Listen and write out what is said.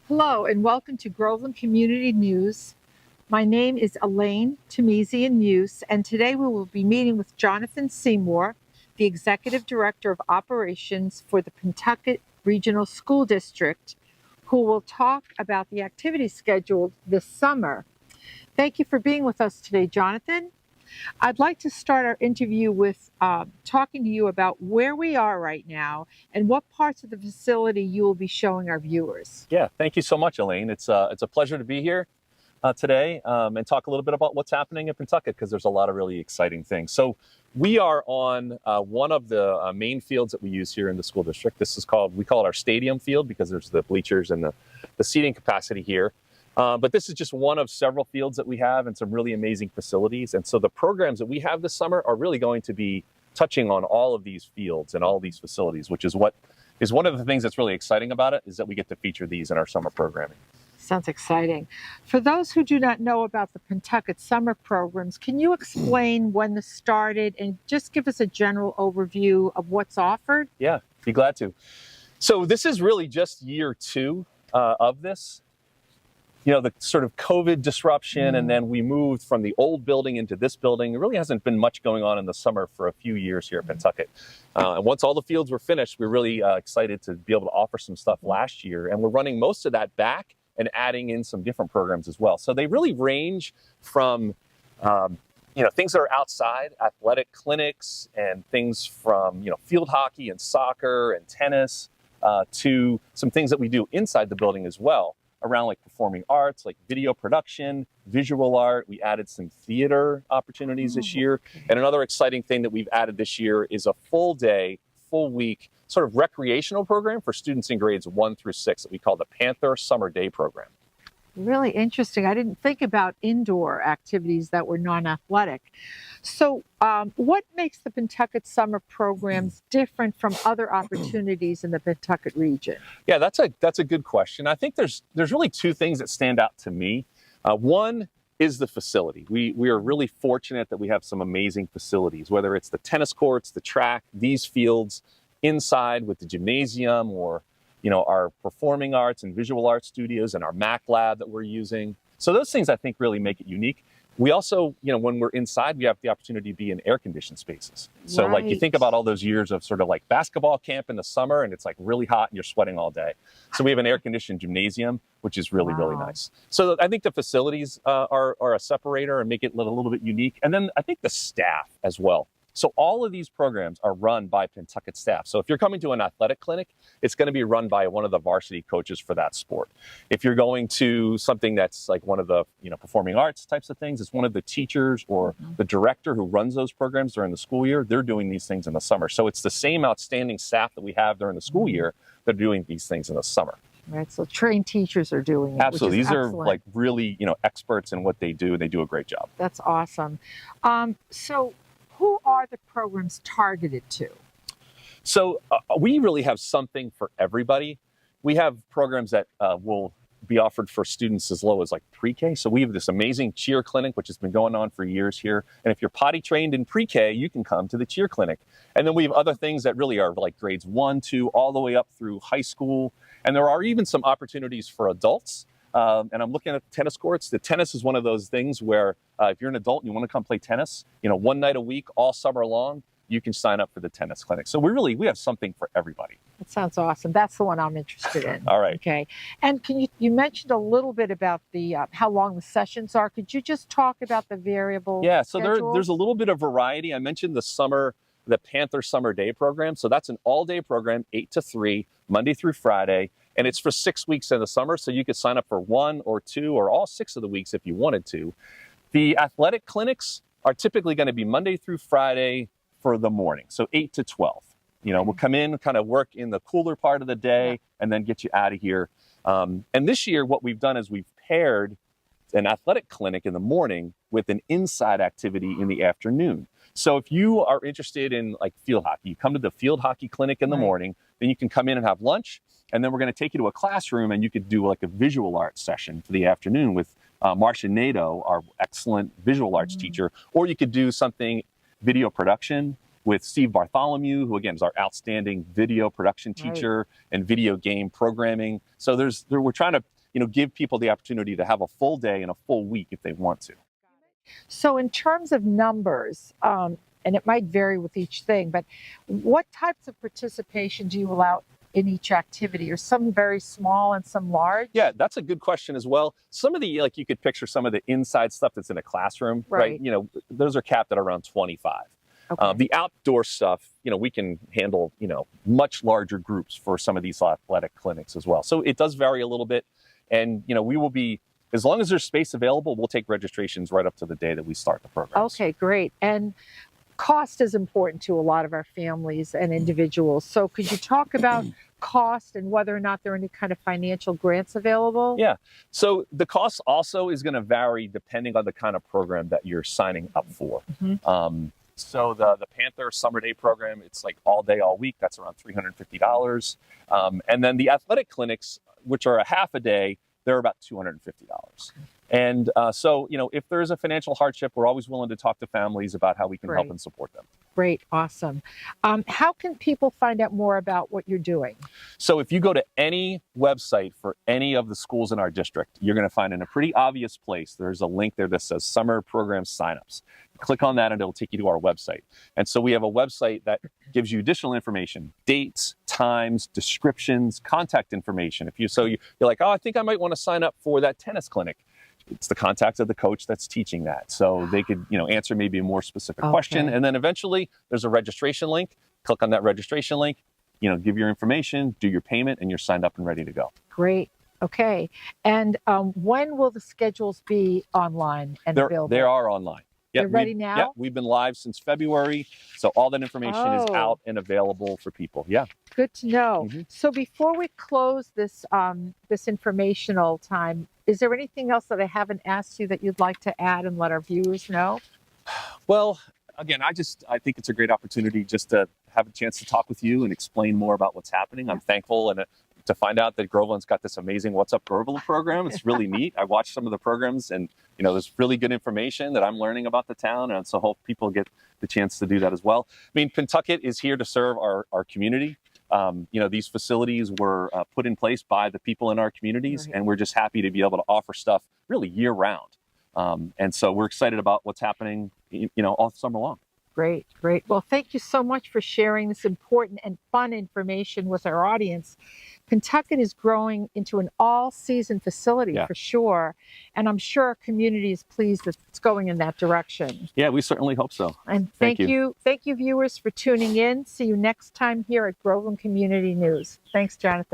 Hello and welcome to Groveland Community News. My name is Elaine Tamizian-Muse, and today we will be meeting with Jonathan Seymour, the Executive Director of Operations for the Pentucket Regional School District, who will talk about the activities scheduled this summer. Thank you for being with us today, Jonathan. I'd like to start our interview with talking to you about where we are right now and what parts of the facility you will be showing our viewers. Yeah, thank you so much, Elaine. It's a pleasure to be here today and talk a little bit about what's happening in Pentucket because there's a lot of really exciting things. So we are on one of the main fields that we use here in the school district. We call it our stadium field because there's the bleachers and the seating capacity here. But this is just one of several fields that we have and some really amazing facilities. And so the programs that we have this summer are really going to be touching on all of these fields and all of these facilities, which is what is one of the things that's really exciting about it, is that we get to feature these in our summer programming. Sounds exciting. For those who do not know about the Pentucket summer programs, can you explain when this started and just give us a general overview of what's offered? Yeah, be glad to. So this is really just year 2 of this. You know, the sort of COVID disruption, and then we moved from the old building into this building. There really hasn't been much going on in the summer for a few years here at Pentucket. And once all the fields were finished, we were really excited to be able to offer some stuff last year. And we're running most of that back and adding in some different programs as well. So they really range from, things that are outside, athletic clinics, and things from, field hockey and soccer and tennis to some things that we do inside the building as well, around like performing arts, like video production, visual art. We added some theater opportunities this year. And another exciting thing that we've added this year is a full day, full week, sort of recreational program for students in grades 1 through 6 that we call the Panther Summer Day Program. Really interesting. I didn't think about indoor activities that were non-athletic. So what makes the Pentucket summer programs different from other opportunities in the Pentucket region? Yeah, that's a good question. I think there's really 2 things that stand out to me. One is the facility. We are really fortunate that we have some amazing facilities, whether it's the tennis courts, the track, these fields inside with the gymnasium, or our performing arts and visual arts studios and our Mac lab that we're using. So those things I think really make it unique. We also, when we're inside, we have the opportunity to be in air-conditioned spaces. So like you think about all those years of sort of like basketball camp in the summer and it's like really hot and you're sweating all day. So we have an air-conditioned gymnasium, which is really, really nice. So I think the facilities are a separator and make it a little bit unique. And then I think the staff as well. So all of these programs are run by Pentucket staff. So if you're coming to an athletic clinic, it's going to be run by one of the varsity coaches for that sport. If you're going to something that's like one of the performing arts types of things, it's one of the teachers or the director who runs those programs during the school year. They're doing these things in the summer. So it's the same outstanding staff that we have during the school year that are doing these things in the summer. Right, so trained teachers are doing it. Absolutely. These are like really, experts in what they do, and they do a great job. That's awesome. So who are the programs targeted to? So we really have something for everybody. We have programs that will be offered for students as low as like pre-K. So we have this amazing cheer clinic, which has been going on for years here. And if you're potty trained in pre-K, you can come to the cheer clinic. And then we have other things that really are like grades 1, 2, all the way up through high school. And there are even some opportunities for adults. And I'm looking at the tennis courts. The tennis is one of those things where if you're an adult and you want to come play tennis, one night a week, all summer long, you can sign up for the tennis clinic. So we have something for everybody. That sounds awesome. That's the one I'm interested in. All right. Okay. And you mentioned a little bit about the how long the sessions are. Could you just talk about the variable Yeah, so there's a little bit of variety. I mentioned the Panther Summer Day program. So that's an all-day program, 8 to 3, Monday through Friday. And it's for 6 weeks in the summer, so you could sign up for 1 or 2 or all 6 of the weeks if you wanted to. The athletic clinics are typically going to be Monday through Friday for the morning, so 8 to 12. We'll come in, kind of work in the cooler part of the day, and then get you out of here. And this year, what we've done is we've paired an athletic clinic in the morning with an inside activity in the afternoon. So if you are interested in like field hockey, you come to the field hockey clinic in the morning, then you can come in and have lunch. And then we're going to take you to a classroom and you could do like a visual arts session for the afternoon with Marcia Nato, our excellent visual arts teacher. Or you could do something video production with Steve Bartholomew, who again is our outstanding video production teacher and video game programming. So we're trying to give people the opportunity to have a full day and a full week if they want to. So in terms of numbers, and it might vary with each thing, but what types of participation do you allow in each activity? Are some very small and some large? Yeah, that's a good question as well. Some of the, like, you could picture some of the inside stuff that's in a classroom, right? Those are capped at around 25. Okay. The outdoor stuff, we can handle, much larger groups for some of these athletic clinics as well. So it does vary a little bit. And, we will be, as long as there's space available, we'll take registrations right up to the day that we start the program. Okay, great. And cost is important to a lot of our families and individuals. So could you talk about cost and whether or not there are any kind of financial grants available? Yeah. So the cost also is going to vary depending on the kind of program that you're signing up for. So the Panther Summer Day program, it's like all day, all week. That's around $350. And then the athletic clinics, which are a half a day, they're about $250. And so, if there is a financial hardship, we're always willing to talk to families about how we can help and support them. Great. Awesome. How can people find out more about what you're doing? So if you go to any website for any of the schools in our district, you're going to find in a pretty obvious place, there's a link there that says Summer Program Signups. Click on that and it'll take you to our website. And so we have a website that gives you additional information, dates, times, descriptions, contact information. You're like, oh, I think I might want to sign up for that tennis clinic. It's the contact of the coach that's teaching that. So they could, answer maybe a more specific question. And then eventually there's a registration link. Click on that registration link, give your information, do your payment, and you're signed up and ready to go. Great. Okay. And when will the schedules be online and available? They are online. They're ready now? Yeah, we've been live since February. So all that information is out and available for people. Yeah. Good to know. So before we close this this informational time, is there anything else that I haven't asked you that you'd like to add and let our viewers know? Well, again, I think it's a great opportunity just to have a chance to talk with you and explain more about what's happening. I'm thankful and to find out that Groveland's got this amazing What's Up Groveland program. It's really neat. I watched some of the programs and, there's really good information that I'm learning about the town. And so hope people get the chance to do that as well. I mean, Pentucket is here to serve our community. These facilities were put in place by the people in our communities, and we're just happy to be able to offer stuff really year round. And so we're excited about what's happening, all summer long. Great, great. Well, thank you so much for sharing this important and fun information with our audience. Pentucket is growing into an all-season facility for sure, and I'm sure our community is pleased that it's going in that direction. Yeah, we certainly hope so. And thank you, viewers, for tuning in. See you next time here at Groveland Community News. Thanks, Jonathan.